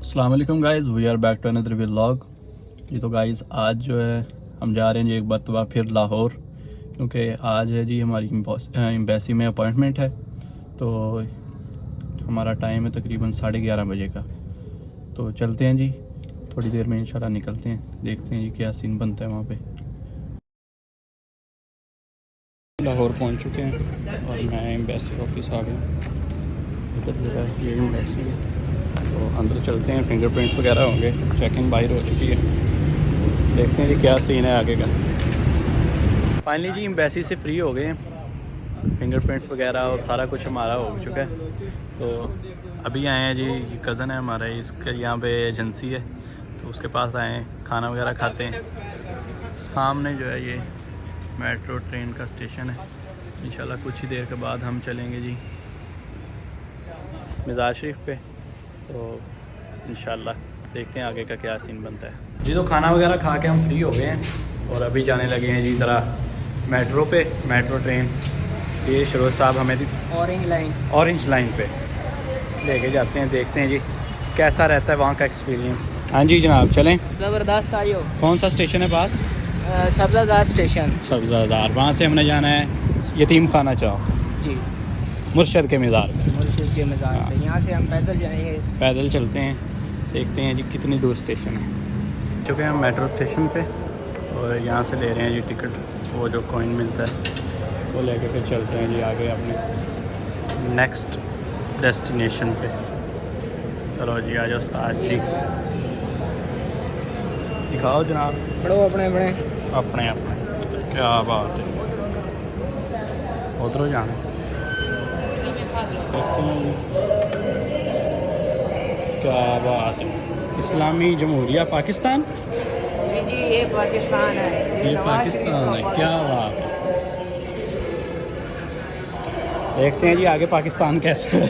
अस्सलाम वालेकुम guys, we are back to another vlog. जी तो गाइज़ आज जो है हम जा रहे हैं जी एक मरतबा फिर लाहौर, क्योंकि आज है जी हमारी एम्बेसी में अपॉइंटमेंट है। तो हमारा टाइम है तकरीबन 11:30 बजे का। तो चलते हैं जी, थोड़ी देर में इंशाल्लाह निकलते हैं, देखते हैं जी क्या सीन बनता है वहाँ पे। लाहौर पहुँच चुके हैं और मैं एम्बेसी ऑफिस आ गया। इधर जो है ये एम्बेसी है, तो अंदर चलते हैं। फिंगरप्रिंट्स वगैरह होंगे, चेकिंग बाहर हो चुकी है, देखते हैं जी क्या सीन है आगे का। फाइनली जी एम्बेसी से फ्री हो गए हैं, फिंगरप्रिंट्स वगैरह और सारा कुछ हमारा हो चुका है। तो अभी आए हैं जी, कज़न है हमारा, इसका यहाँ पे एजेंसी है, तो उसके पास आए हैं, खाना वगैरह खाते हैं। सामने जो है ये मेट्रो ट्रेन का स्टेशन है। इंशाल्लाह कुछ ही देर के बाद हम चलेंगे जी मज़ार शरीफ पे। तो इंशाल्लाह देखते हैं आगे का क्या सीन बनता है जी। तो खाना वगैरह खा के हम फ्री हो गए हैं और अभी जाने लगे हैं जी ज़रा मेट्रो पे, मेट्रो ट्रेन। ये शरोज साहब हमें ऑरेंज लाइन पे लेके जाते हैं, देखते हैं जी कैसा रहता है वहाँ का एक्सपीरियंस। हाँ जी जनाब, चलें। ज़बरदस्त आइयो। कौन सा स्टेशन है पास? सब्ज़ाज़ार स्टेशन। सब्ज़ाज़ार, वहाँ से हमने जाना है यतीम खाना चौक जी, मुर्शद के मज़ार। मुर्शिद के मज़ार पे। यहाँ से हम पैदल जाएंगे। पैदल चलते हैं, देखते हैं जी कितनी दूर स्टेशन है। चुके हैं हम मेट्रो स्टेशन पे और यहाँ से ले रहे हैं जी टिकट, वो जो कॉइन मिलता है वो लेके फिर चलते हैं जी आगे अपने नेक्स्ट डेस्टिनेशन पे। चलो जी, आज उस्ताद जी दिखाओ जनाब। पढ़ो अपने अपने अपने अपने, क्या बात है, उधरों जाना है। देखते हैं क्या बात है, इस्लामी जमहूरिया पाकिस्तान। जी ये पाकिस्तान है, ये पाकिस्तान है, क्या बात है। देखते हैं जी आगे पाकिस्तान कैसे है।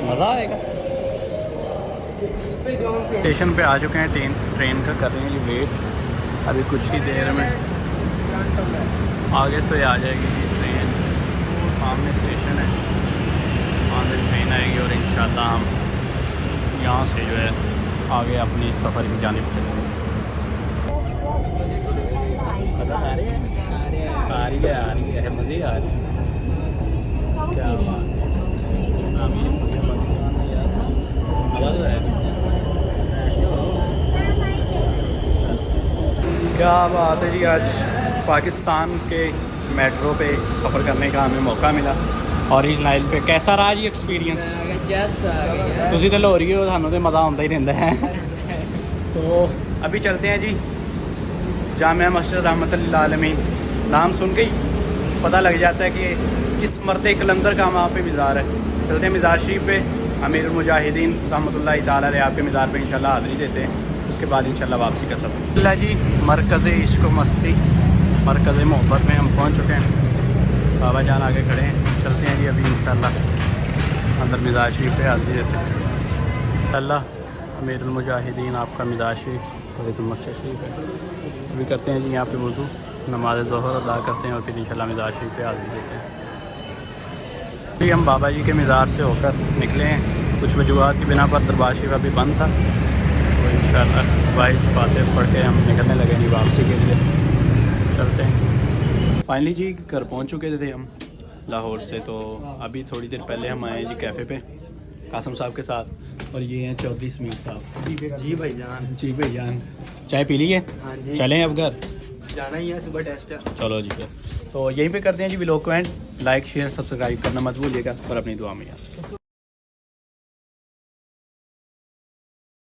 मज़ा आएगा। स्टेशन पे आ चुके हैं, ट्रेन का कर रहे हैं जी वेट। अभी कुछ ही देर में आगे से आ जाएगी ये ट्रेन, वो सामने स्टेशन है, वहाँ से ट्रेन आएगी और इंशाल्लाह हम यहाँ से जो है आगे अपनी सफ़र की जानिब चलेंगे। आ रही है मज़े आ रही है, क्या बात है। मज़ा तो है, क्या बात है जी। आज पाकिस्तान के मेट्रो पे सफ़र करने का हमें मौका मिला ऑरेंज लाइन पे। कैसा रहा जी एक्सपीरियंस? तुसी तो लाहौरी हो, सानू तो मज़ा आता ही रहता है। तो अभी चलते हैं जी जामिया मस्जिद रहमतुल्लिल लिल आलमीन। नाम सुन के ही पता लग जाता है कि किस मर्द कलंदर का वहाँ पे मज़ार है। चलते हैं मज़ार शरीफ पे, अमीरुल मुजाहिदीन रहमतुल्लाहि तआला अलैह आपके मज़ार पे इंशाल्लाह हाज़िरी देते हैं। उसके बाद इंशाल्लाह वापसी का सफ़र। अल्लाह जी, मरकज़ इश्क़ व मस्ती, मरकज़ मोहब्बत में हम पहुँच चुके हैं। बाबा जान आगे खड़े हैं, चलते हैं जी अभी इंशाल्लाह अंदर मज़ार शरीफ पे हाज़िरी देते हैं। अल्लाह अमीरुल मुजाहिदीन आपका मज़ार शरीफ और एक मस्जिद शरीफ है। अभी करते हैं जी यहाँ पे वज़ू, नमाज ज़ोहर अदा करते हैं और फिर इंशाल्लाह मज़ार शरीफ पे हाज़िरी देते हैं। अभी हम बाबा जी के मज़ार से होकर निकले हैं, कुछ वजूहात की बिना पर दरबार शरीफ अभी बंद था, तो इंशाल्लाह बाईस बातें पढ़ के हम निकलने लगे जी वापसी के लिए। चलते हैं। फाइनली जी घर पहुंच चुके थे हम लाहौर से। तो अभी थोड़ी देर पहले हम आए जी कैफ़े पे कासम साहब के साथ, और ये हैं चौधरी समीर साहब। जी भाईजान। जी भाईजान, चाय पी ली है? हाँ जी, चलें अब घर, जाना ही है, सुबह टेस्ट है। चलो जी फिर। तो यहीं पे करते हैं जी व्लॉग को एंड। लाइक शेयर सब्सक्राइब करना मत भूलिएगा और अपनी दुआ में याद।